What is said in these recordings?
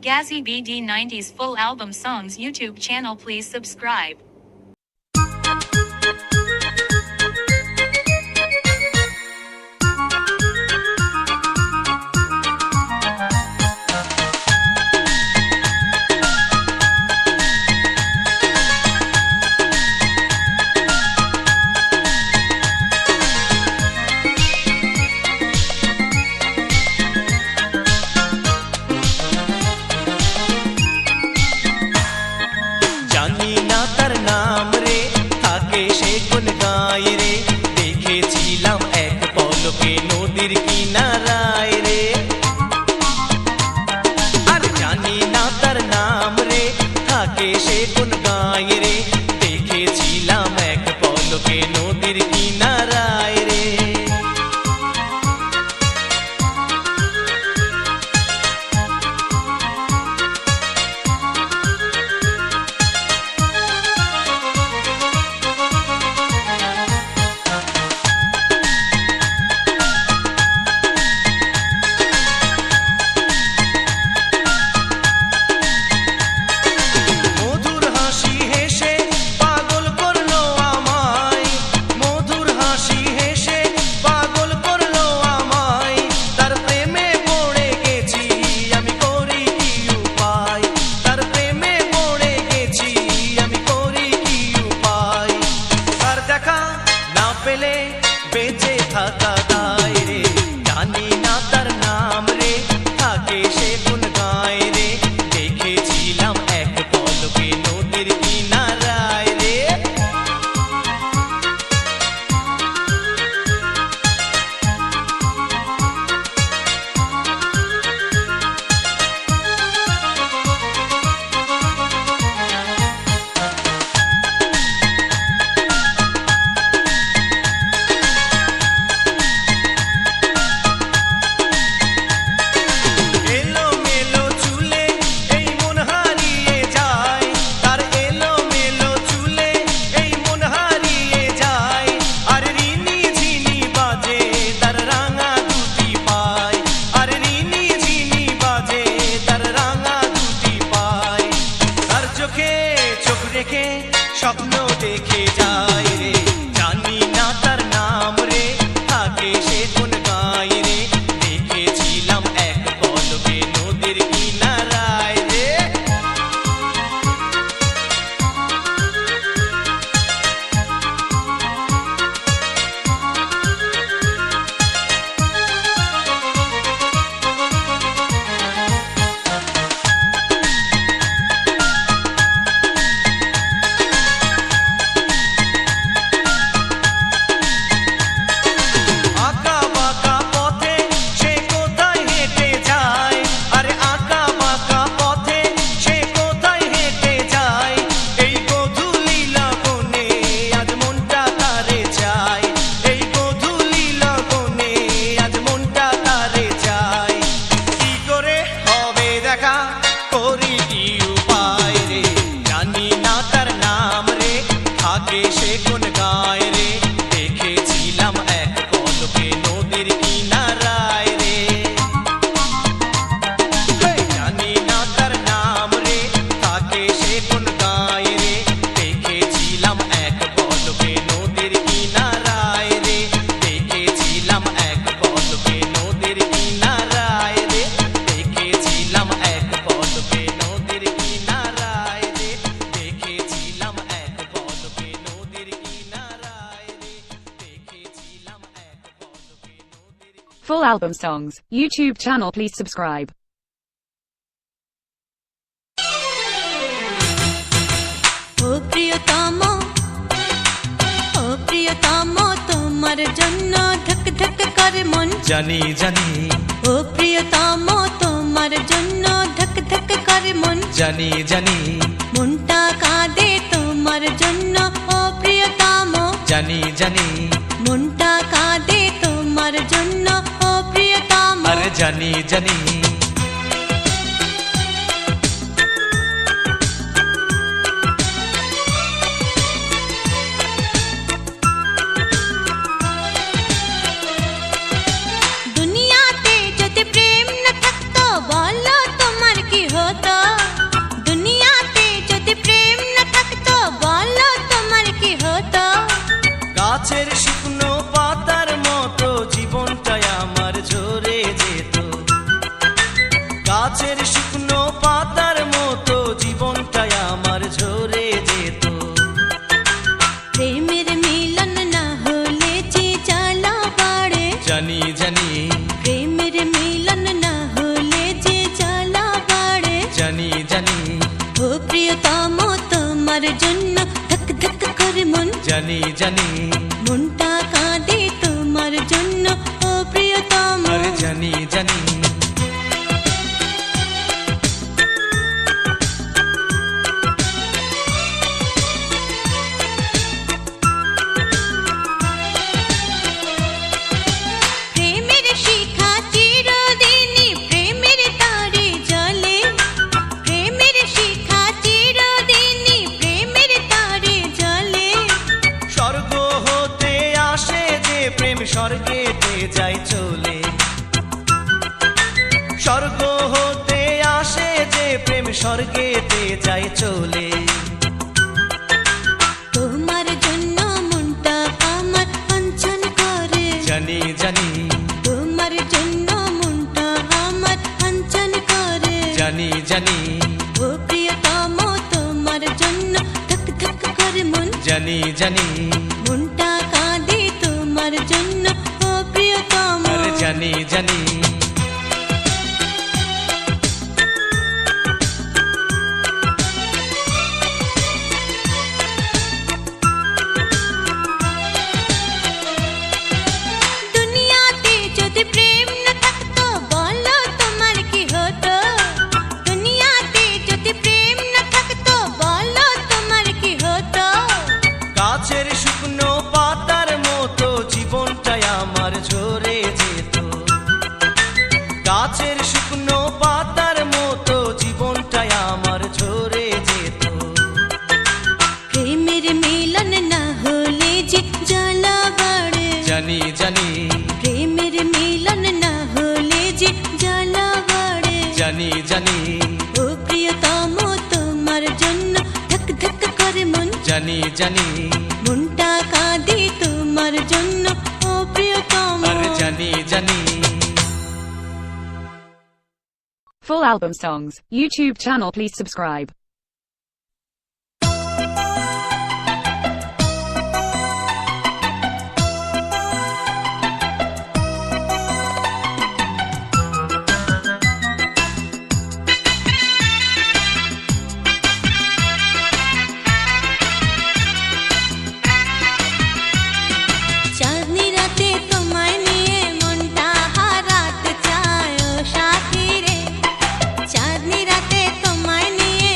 Gazzy BD90's full album songs YouTube channel, please subscribe. Full album songs, YouTube channel, please subscribe. ও প্রিয়তম তোমার জন্য ধক ধক করে মন জানি জানি ও প্রিয়তম তোমার জন্য ধক ধক করে মন জানি জানি মনটা কাঁদে তোমার জন্য ও প্রিয়তম জানি জানি মনটা কাঁদে তোমার জন্য ও প্রিয়তম আরে জানি জানি দুনিয়াতে যদি প্রেম না থাকতো বলো তোমার কি হতো শুকনো পাতার মতো জীবনটাই আমার ঝরে যেত। প্রেমের মিলন না হলে যে জ্বালা বাড়ে, জানি জানি প্রেমের মিলন না হলে যে জ্বালা বাড়ে। জানি জানি ও প্রিয়তম তোমার জন্য ধক ধক করে মন, জানি জানি মনটা কাঁদে তোমার জন্য ও প্রিয়তম। আরে জানি জানি প্রেমের শিখা চিরদিনই প্রেমের তারে জ্বলে, প্রেমের শিখা চিরদিনই প্রেমের তারে জ্বলে। স্বর্গ হতে আসে যে প্রেম স্বর্গেতে যায় চলে। স্বর্গ হতে আসে যে প্রেম স্বর্গেতে যায় চলে। তোমার জন্য মনটা আমার অঞ্চন করে, জানি জানি তোমার জন্য মনটা আমার অঞ্চন করে। জানি জানি ও প্রিয়তম তোমার জন্য ধক ধক করে মন, জানি জানি মনটা কাঁদে তোমার জন্য ও প্রিয়তম। আরে জানি জানি দুনিয়াতে যদি প্রেম না থাকতো বলো তোমার কি হতো, দুনিয়াতে যদি প্রেম না থাকতো বলো তোমার কি হতো। গাছের শুকনো পাতার মতো জীবনটাই আমার ঝরে যেত। গাছের শুকনো পাতার মতো জীবনটাই আমার ঝরে যেত। প্রেমের মিলন না হলে যে জ্বালা বাড়ে, জানি জানি প্রেমের মিলন না হলে যে জ্বালা বাড়ে। জানি জানি ও প্রিয়তম তোমার জন্য ধক ধক করে মন, জানি জানি মনটা কাঁদে তোমার জন্য ও প্রিয়তম। আরে জানি জানি Full album songs, YouTube channel please subscribe. চাঁদনি রাতে তোমায় নিয়ে মনটা হারাতে চায় ও সাথী রে, চাঁদনি রাতে তোমায় নিয়ে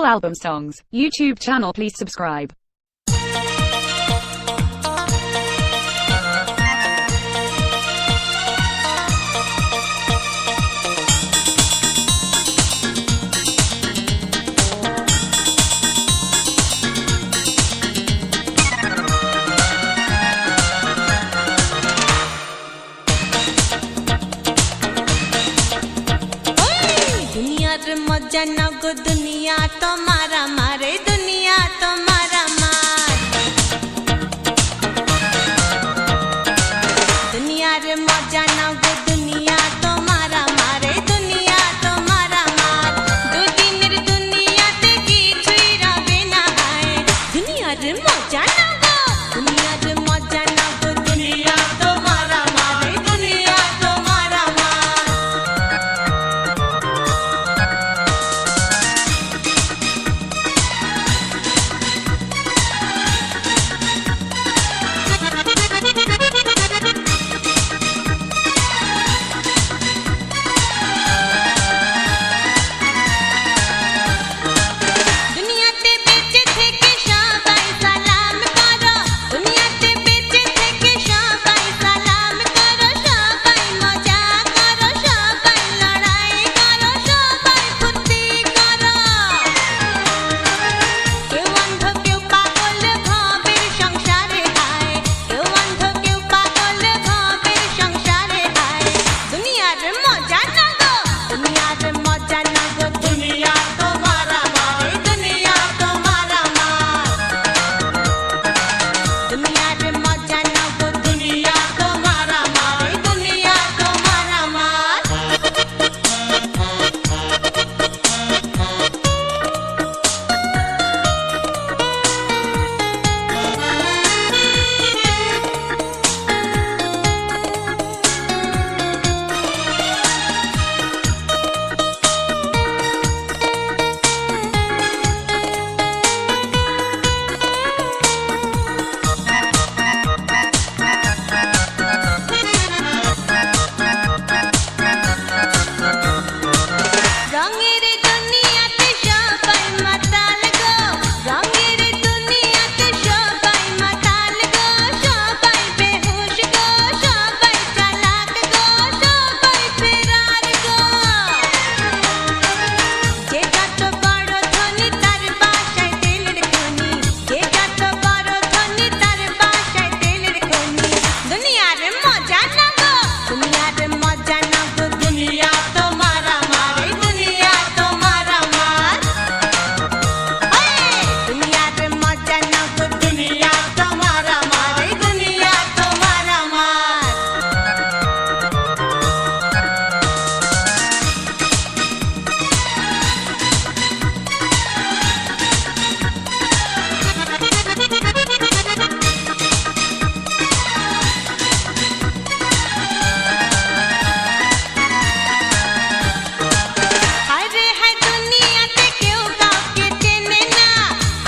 album songs, YouTube channel, please subscribe. दुनियार मजा नगो दुनिया तुम्हारा मारे दुनिया तुम्हारा मार दुनियार मजा नगो दुनिया तुम्हारा मारे दुनिया तुम्हारा मार दो दिनेर दुनियाते কিছুই রবে না হায় दुनियार मजा नगो दुनियार मजा नगो दुनिया तुम्हारा मारे दुनिया तुम्हारा मार দুনিয়াতে বেঁচে থেকে সবাই সালাম করো দুনিয়াতে বেঁচে থেকে সবাই সালাম করো সবাই মজা করো সবাই লড়াই করো সবাই ফুর্তি করো কেউ অন্ধ কেউ পাগল ভবের সংসারে হায় কেউ অন্ধ কেউ পাগল ভবের সংসারে হায় দুনিয়ার মজা নাগো দুনিয়ার মজা নাগো দুনিয়া তোমারা মার দুনিয়া তোমারা মার দুনিয়ার মজা নাগো দুনিয়া তোমারা মার দুনিয়া তোমারা মার রঙের দুনিয়াতে সবাই মাতাল গো রঙের দুনিয়াতে সবাই মাতাল গো সবাই বেহুশ গো সবাই চালাক গো সবাই ফেরার গো যে যত বড় ধনী তার বাসায় তেলের খনি যে যত বড় ধনী তার বাসায় তেলের খনি দুনিয়ার মজা নাগো দুনিয়ার মজা নাগো দুনিয়া তোমারা মার দুনিয়া তোমারা মার দুনিয়ার মজা নাগো দুনিয়া তোমারা মার দুনিয়া তোমারা মার আরে হায় দুনিয়াতে কেউ কাউকে চেনে না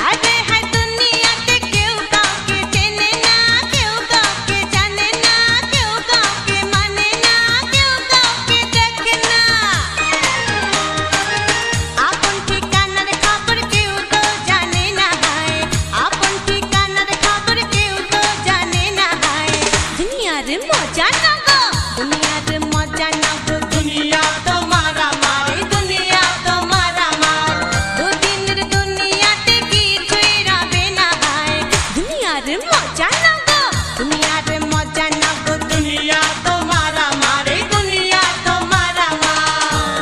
আরে হায় দুনিয়াতে কেউ কাউকে চেনে না কেউ কাউকে জানে না কেউ কাউকে মানে না কেউ কাউকে দেখে না আপন ঠিকানার খবর কেউ তো জানে না হায় আপন ঠিকানার খবর কেউ তো জানে না হায় দুনিয়ার মজা নাগো দুনিয়ার মজা নাগো দুনিয়া তোমারা মার দুনিয়া তোমারা মার দুদিনের দুনিয়াতে কিছুই রবে না হায় দুনিয়ার মজা নাগো দুনিয়ার মজা নাগো দুনিয়া তোমারা মার দুনিয়া তোমারা মার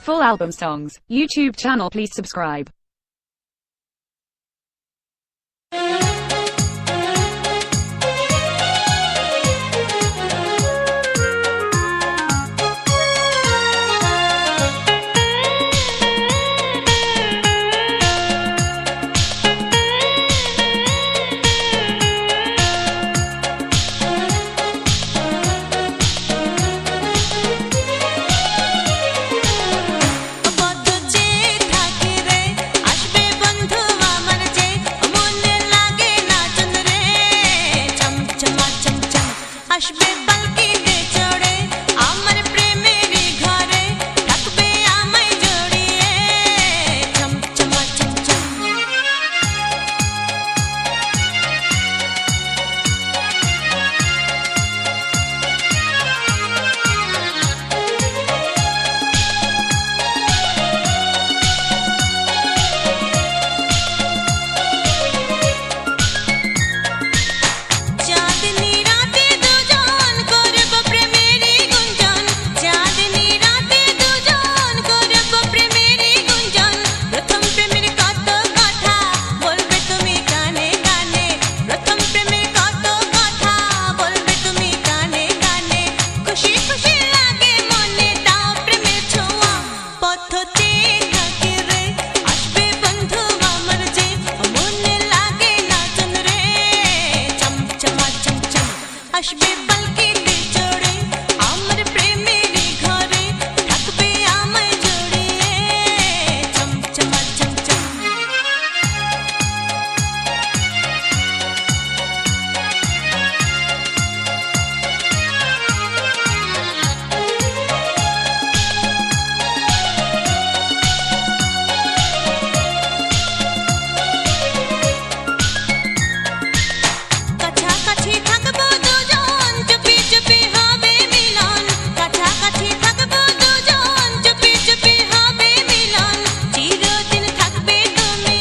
Full album songs, YouTube channel, please subscribe. বদ্ধ যে থাকে রে আসবে আসবে পালকিতে চড়ে আমার প্রেমের ঘরে থাকবে আমায় জড়িয়ে চমচমা চমচম কাছাকাছি থাকবো দুজন চুপি চুপি হবে মিলন কাছাকাছি থাকবো দুজন চুপি চুপি হবে মিলন চিরদিন থাকবে তুমি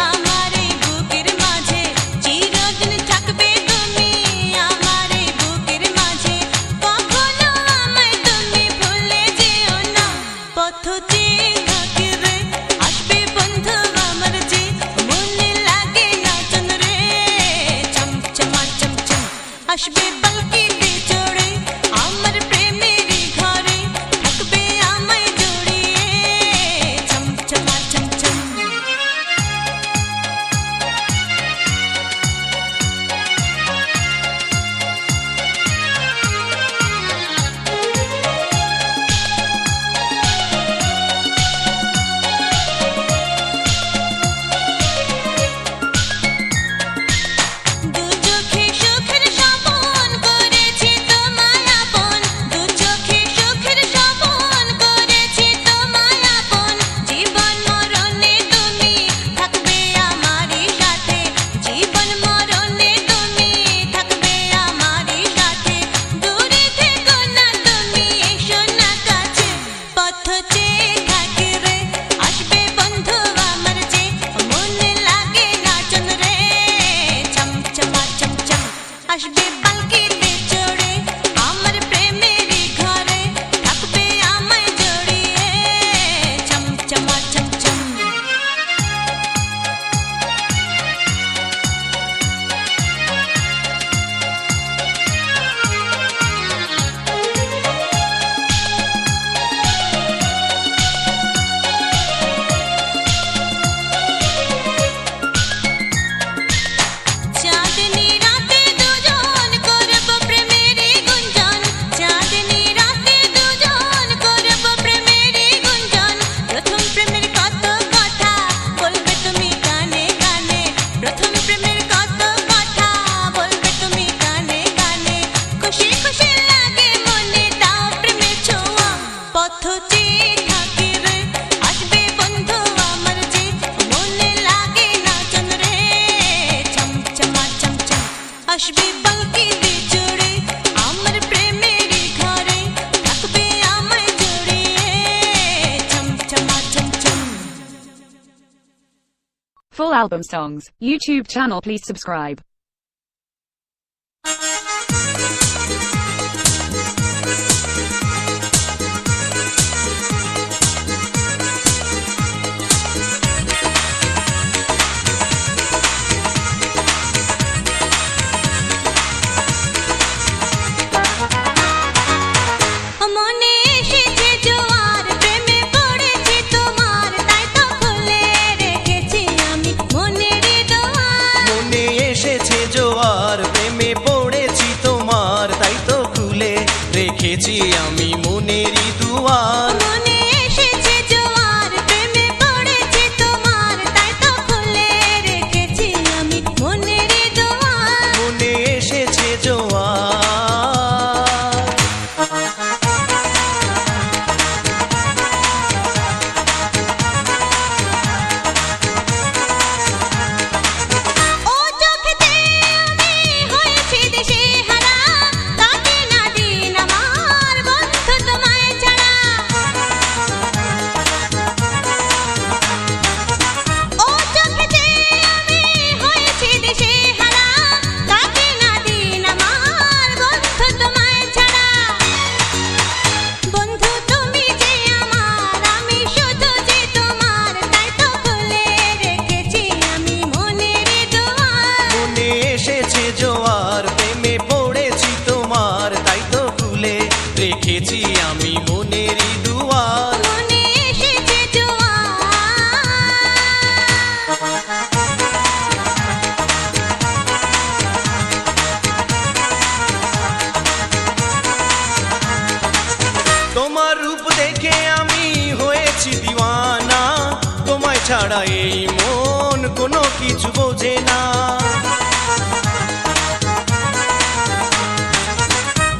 আমার এই বুকের মাঝে চিরদিন থাকবে তুমি আমার এই বুকের মাঝে কখনো আমায় তুমি ভুলে যেও না পথ চেয়ে থাকি রে আসবে বন্ধু আমার যে মনে লাগে না চন রে চমচমা চমচম আসবে পালকিতে চড়ে আমার প্রেমের ঘরে থাকবে আমায় জড়িয়ে চমচমা চমচম দু চোখে সুখের স্বপন করেছি তোমায় আপন দু চোখে সুখের স্বপন করেছি তোমায় আপন জীবন মরণে তুমি থাকবে আমারই সাথে জীবন মরণে তুমি থাকবে আমারই সাথে দূরে থেকো না তুমি এসো না কাছে পথ চেয়ে থাকি রে আসবে বন্ধু আমার যে মনে লাগে না চন রে চমচমা চমচম আসবে পালকিতে চড়ে আমার প্রেমের ঘরে থাকবে আমায় জড়িয়ে চমচমা চমচম চাঁদনি রাতে দুজন করব প্রেমের গুঞ্জন চাঁদনি রাতে দুজন করব প্রেমের গুঞ্জন প্রথম প্রেমের কত কথা বলবে তুমি কানে কানে প্রথম প্রেমের কত কথা বলবে তুমি কানে কানে খুশি খুশি লাগে মনে দাও প্রেমের ছোঁয়া পথ চেয়ে থাকি রে আসবে বন্ধু আমার যে মনে লাগে না চন রে চমচমা চমচম আসবে পালকিতে চড়ে আমার প্রেমের ঘরে থাকবে আমায় জড়িয়ে চমচমা chamcham Full album songs, YouTube channel. Please subscribe. মনে এসেছে জোয়ার প্রেমে পড়েছি তোমার তাই তো খুলে রেখেছি আমি মনের দোয়ার মনে এসেছে জোয়ার প্রেমে পড়েছি তোমার তাই তো খুলে রেখেছি আমি মনেরই দুয়ার মনে এসেছে জোয়ার প্রেমে পড়েছি তোমার তাই তো খুলে রেখেছি আমি মনের দোয়ার মনে এসেছে জোয়ার ও চোখেতে আমি হয়েছি দিশেহারা কাটে না দিন আমার বন্ধু ছাড়া এই মন কোনো কিছু বোঝে না।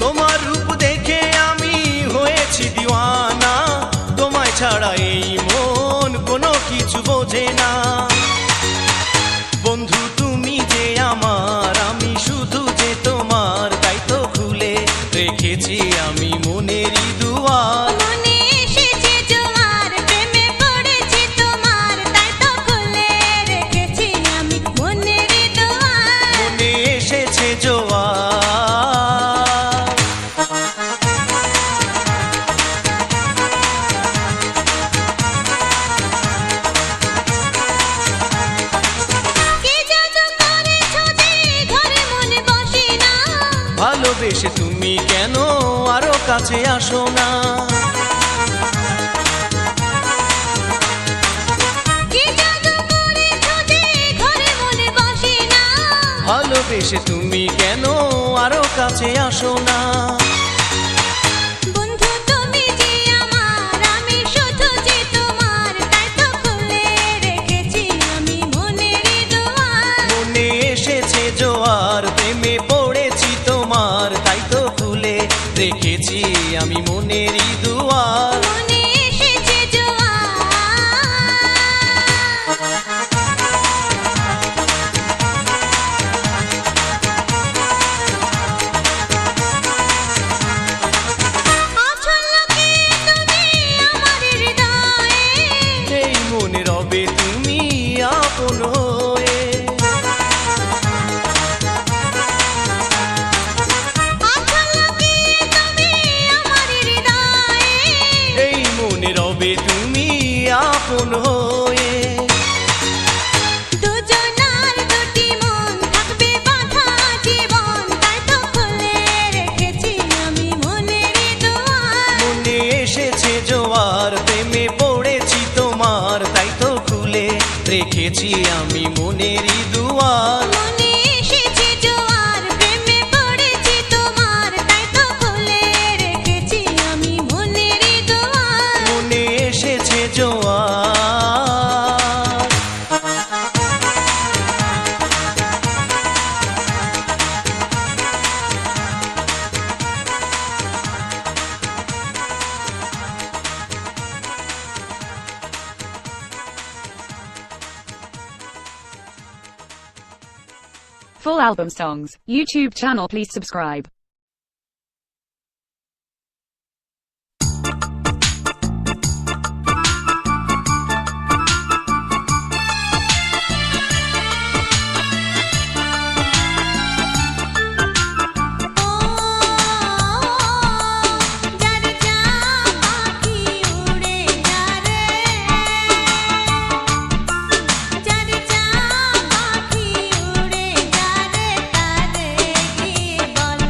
তোমার রূপ দেখে আমি হয়েছি দিওয়ানা, তোমায় ছাড়া এই মন কোনো কিছু বোঝে না। বন্ধু তুমি যে আমার, আমি শুধু যে তোমার, তাই তো খুলে রেখেছি আমি মনেরই দুয়ার। মনে এসেছে জোয়ার, প্রেমে পড়েছি তোমার, তাই তো খুলে রেখেছি আমি মনেরই দুয়ার। মনে এসেছে জোয়ার। কি জাদু করেছো যে ঘরে মনে বসে না, ভালোবেসে তুমি কেন আরো কাছে আসো না? কি জাদু করেছো যে ঘরে মনে বসে না, ভালোবেসে তুমি কেন আরো কাছে আসো না? বন্ধু তুমি যে আমার, আমি শুধু যে তোমার, তাই তো খুলে রেখেছি আমি মনেরই দুয়ার। মনে এসেছে জোয়ার, প্রেমে পড়েছি তোমার, তাই তো খুলে রেখেছি আমি মনেরই দুয়ার। মনে এসেছে জোয়ার। আছো লোকে তুমি আমার হৃদয়ে, এই মনে রবে তুমি আপন হয়ে। আছো লোকে তুমি আমার হৃদয়ে, এই মনে রবে তুমি আপন হয়ে। দুজনার দুটি মন থাকবে বাঁধা জীবন, তাই তো খুলে রেখেছি আমি মনেরই দুয়ার। মনে এসেছে জোয়ার, প্রেমে পড়েছি তোমার, তাই তো খুলে রেখেছি আমি মনেরই দুয়ার। মনে এসেছে জোয়ার, প্রেমে পড়েছি তোমার, তাই তো খুলে রেখেছি আমি মনেরই দুয়ার। মনে এসেছে জোয়ার। Full album songs, YouTube channel, please subscribe. ও যার যা পাখি উড়ে যা রে, যার যা পাখি উড়ে যা রে, তারে কি বল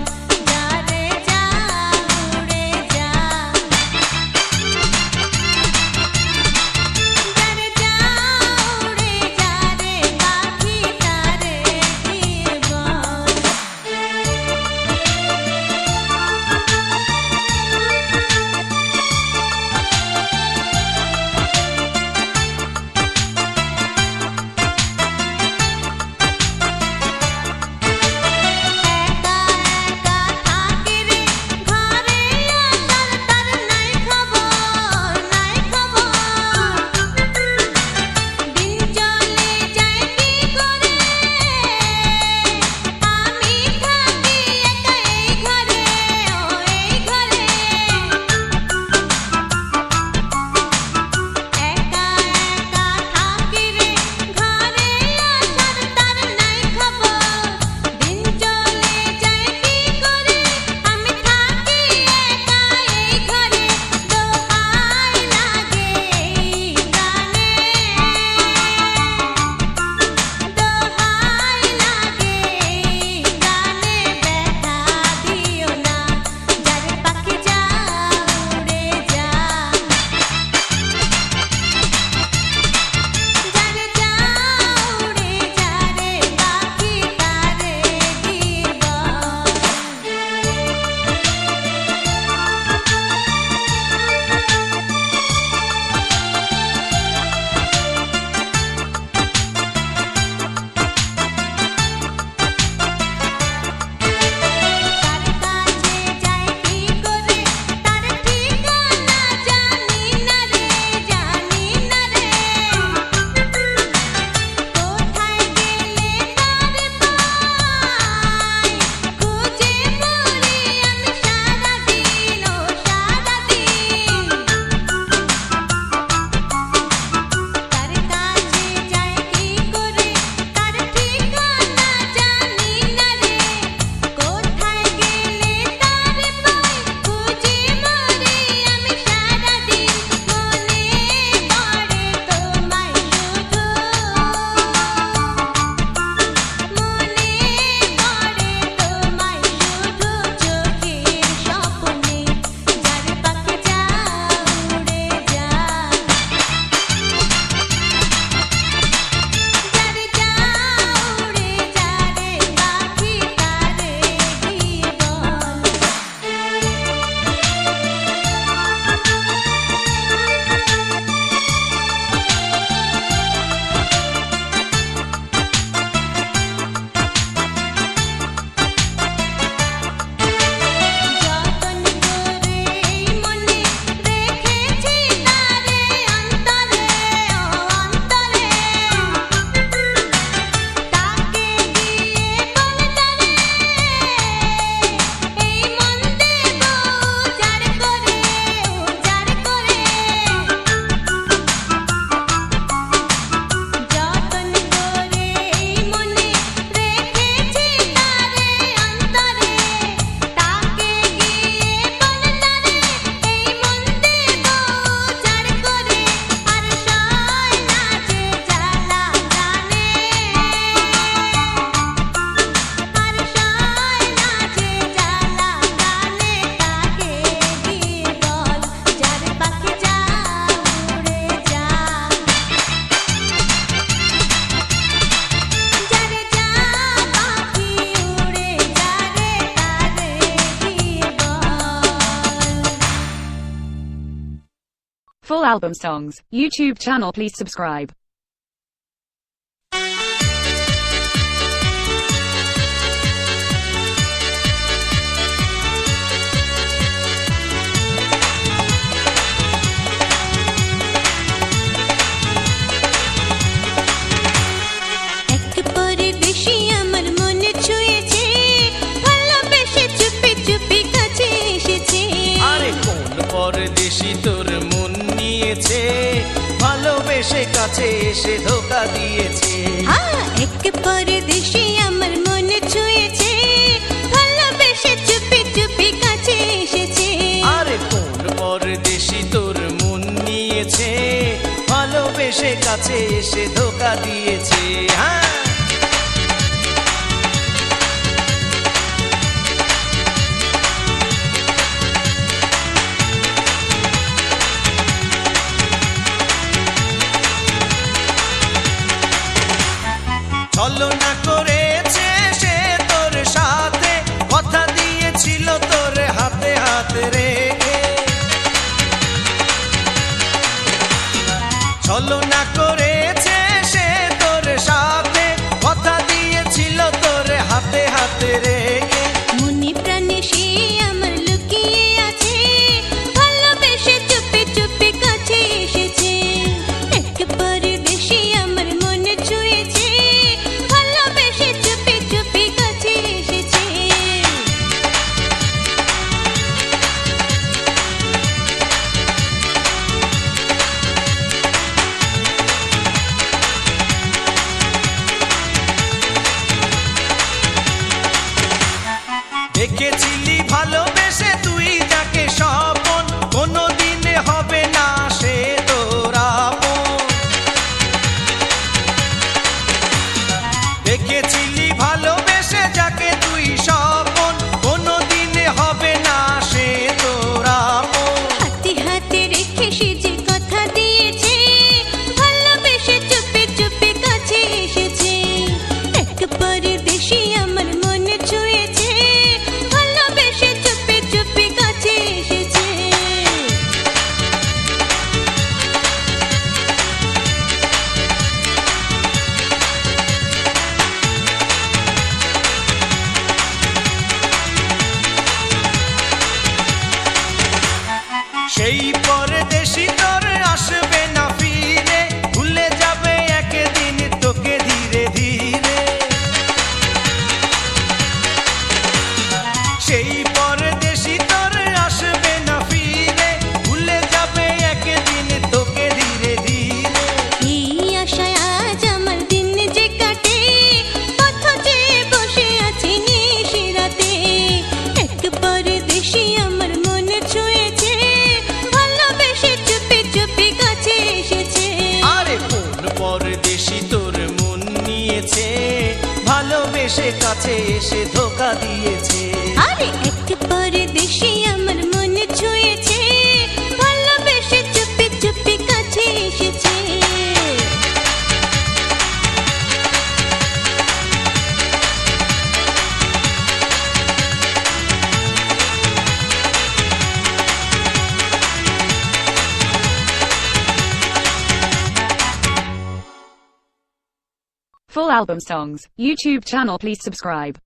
Full album songs, YouTube channel, please subscribe. পরদেশি তোর মন নিয়েছে, ভালোবেসে কাছে এসে ধোকা দিয়েছে। এক পরদেশি আমার মন ছুঁয়েছে, ভালোবেসে চুপি চুপি কাছে এসেছে। আরে কোন পরদেশি তোর মন নিয়েছে, ভালোবেসে কাছে এসে ধোকা দিয়েছে। ছলনা করেছে সে তোর সাথে, কথা দিয়েছিল তোর হাতে হাত রেখে। ছলনা করেছে সে তোর সাথে, কথা দিয়েছিল তোর হাতে হাত রেখে। মনে প্রাণে সে আমার লুকিয়ে আছে, ভালোবেসে চুপি চুপি কাছে এসেছে। এক পরদেশি আমার মন ছুঁয়েছে, ভালোবেসে চুপি চুপি কাছে এসেছে। দেখেছিলি ভালোবেসে তুই যাকে স্বপন, কোনোদিন হবে না সে তোর আপন। দেখেছিলি ভালোবেসে যাকে তুই স্বপন, কোনোদিন হবে না সে তোর আপন। হাতে হাতে রেখে সে যে কথা দিয়েছে, ভালোবেসে চুপি চুপি কাছে এসেছে। এক পরদেশি আমার মন ছুঁয়েছে, ভালোবেসে চুপি চুপি কাছে এসেছে। সেই পরদেশি তোর আসবে না ফিরে, ভুলে যাবে একদিন তোকে ধীরে ধীরে। সেই পরদেশি তোর আসবে না ফিরে, ভুলে যাবে একদিন তোকে ধীরে ধীরে। এই আশায় আজ আমার দিন যে কাটে, পথ চেয়ে বসে আছি নিশিরাতে। এক পরদেশি আমার মন ছুঁয়েছে, ভালোবেসে চুপি চুপি কাছে এসেছে। আরে কোন পরদেশি তোর মন নিয়েছে, ভালোবেসে কাছে এসে ধোকা দিয়েছে। আরে এক পরদেশি আমার মন ছুঁয়েছে, ভালোবেসে চুপি চুপি কাছে এসেছে। Full album songs, YouTube channel, please subscribe.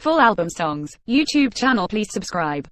Full album songs, YouTube channel, please subscribe.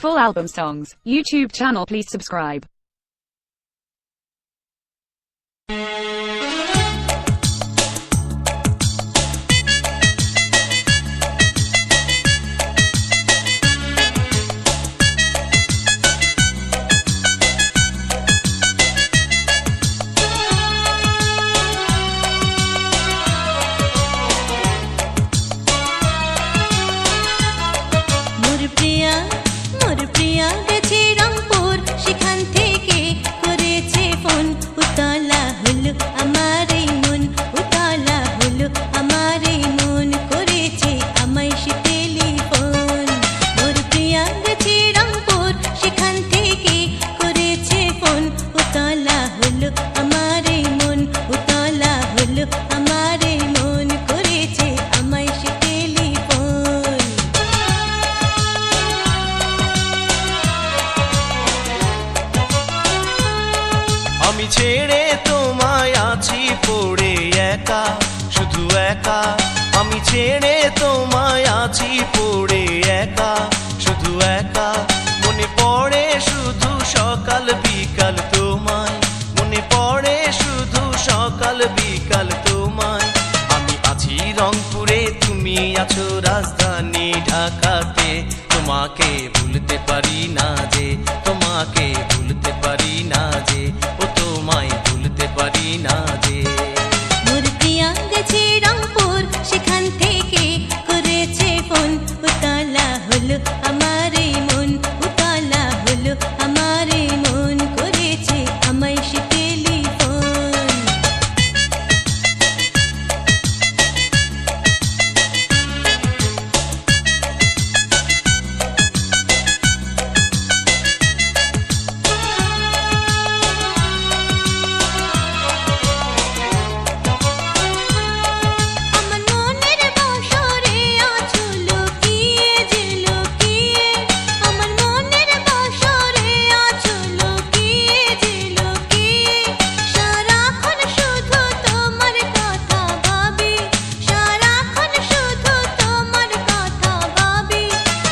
Full album songs, YouTube channel, please subscribe. মোর প্রিয়া গেছে রংপুর, সেখান থেকে তোমায় আছি পড়ে একা, শুধু একা। আমি ছেড়ে তোমায় আছি পড়ে একা, শুধু একা। মনে পড়ে শুধু সকাল বিকাল তোমায়, মনে পড়ে শুধু সকাল বিকাল তোমায়। আমি আছি রংপুরে, তুমি আছো রাজধানী ঢাকাতে। তোমাকে ভুলতে পারি না যে, তোমাকে ভুলতে পারি না যে, ও তোমায় ভুলতে পারি না যে। মোর প্রিয়া গেছে রংপুর, সেখান থেকে করেছে ফোন। উতলা হলো আমার এই মন, উতলা হলো আমার এই মন, করেছে আমায় সে টেলিফোন। আমার মনের বাসরে আছো লুকিয়ে যে লুকিয়ে, আমার মনের বাসরে আছো লুকিয়ে যে লুকিয়ে। সারাক্ষণ শুধু তোমার কথা ভাবি, সারাক্ষণ শুধু তোমার কথা ভাবি।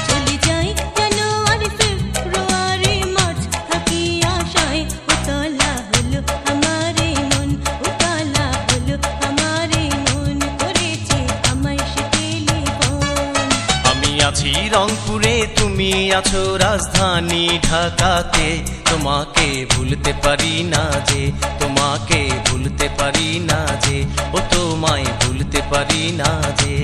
চলে যাই জানুয়ারি ফেব্রুয়ারি মার্চ, থাকি আশায়। উতলা হলো আমার এই মন, উতলা হলো আমার এই মন, করেছে আমায় সে টেলিফোন। আমি আছি রংপুরে, তুমি আছো রাজধানী ঢাকাতে। তোমাকে ভুলতে পারি না যে, তোমাকে ভুলতে পারি না যে, ও তোমায় ভুলতে পারি না যে।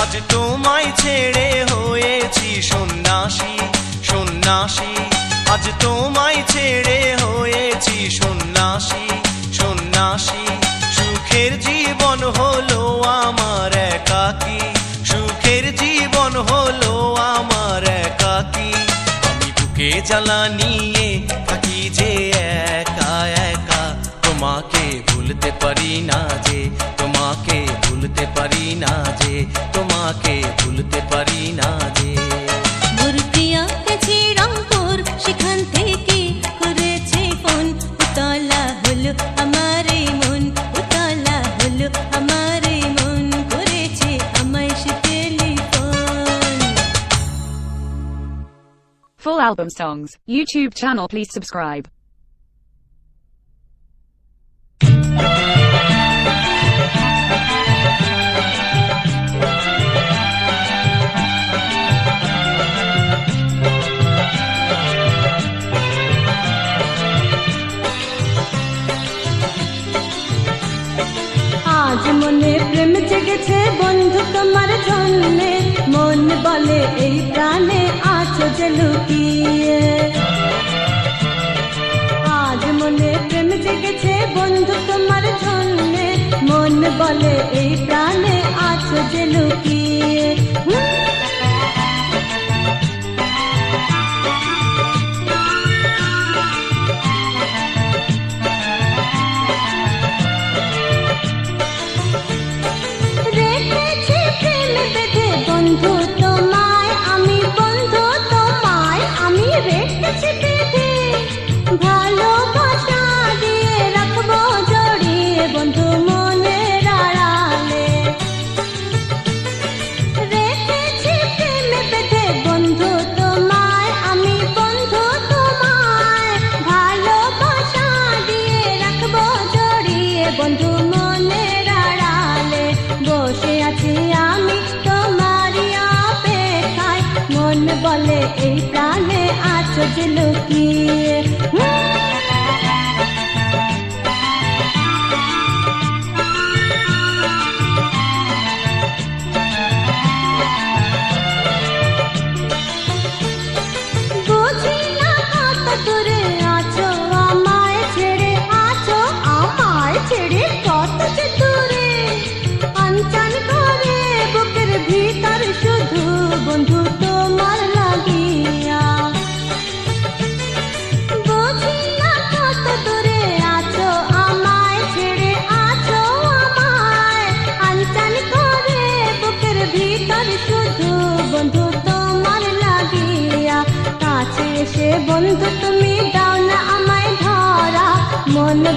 আজ তোমায় ছেড়ে হয়েছি সন্ন্যাসী, সন্ন্যাসী। আজ তোমায় ছেড়ে হয়েছি সন্ন্যাসী, সন্ন্যাসী। সুখের জীবন হলো আমার একাকী, সুখের জীবন হলো আমার একাকী। আমি বুকে জ্বালা নিয়ে থাকি যে একা একা। তোমাকে ভুলতে পারি না যে, তোমাকে ভুলতে পারি না যে, তোমাকে ভুলতে পারি না যে। মোর প্রিয়া গেছে রংপুর, সেখান থেকে করেছে ফোন। উতলা হলো আমার এই মন, উতলা হলো আমার এই মন, করেছে আমায় সে telephone. Full album songs, YouTube channel please subscribe. আজ মনে প্রেম জেগেছে বন্ধু তোমার জন্যে, মন বলে এই প্রাণে আছো যে লুকিয়ে। আজ মনে প্রেম জেগেছে বন্ধু তোমার জন্যে, মন বলে এই প্রাণে আছো যে লুকিয়ে। রেখেছি প্রেম বেঁধে বন্ধু তোমায় আমি, বন্ধু তোমায় আমি রেখেছি বেঁধে। ভালোবাসা দিয়ে রাখবো জড়িয়ে বন্ধু মনের আড়ালে। রেখেছি প্রেম বেঁধে বন্ধু তোমায় আমি, বন্ধু তোমায় ভালোবাসা দিয়ে রাখবো জড়িয়ে বন্ধু মনের আড়ালে। বসে আছি আমি তোমারই অপেক্ষায়, মন বলে এই প্রাণে আছো যে লুকিয়ে। বুঝি না কত দূরে আছো আমায় ছেড়ে, আছো আমায় ছেড়ে কত যে দূরে। আনচান করে বুকের ভিতর শুধু বন্ধু তোমার লাগিয়া। বুঝি না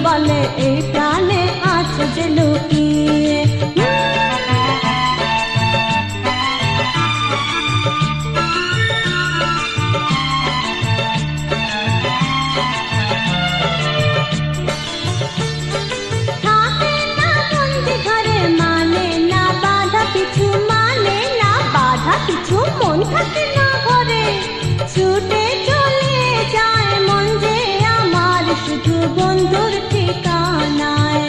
বলে এই প্রাণে আছো যে লুকিয়ে থাকে না বন্দি ঘরে মানে না বাধা পিছু মানে না বাধা পিছু মন থাকে না ঘরে ছুটে চলে যায় মন যে আমার শুধু বন্ধুর ঠিকানায়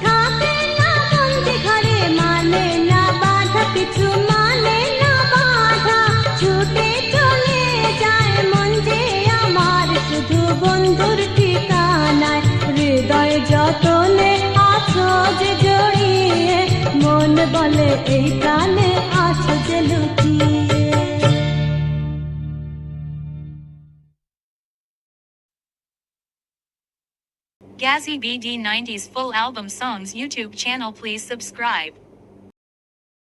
থাকে না বন্দি ঘরে মানে না বাধা পিছু মানে না বাধা ছুটে চলে যায় মন যে আমার শুধু বন্ধুর ঠিকানায় হৃদয় যতনে আছো যে জড়িয়ে মন বলে এই প্রাণে আছো যে লুকিয়ে Gazzy BD 90s full album songs YouTube channel please subscribe.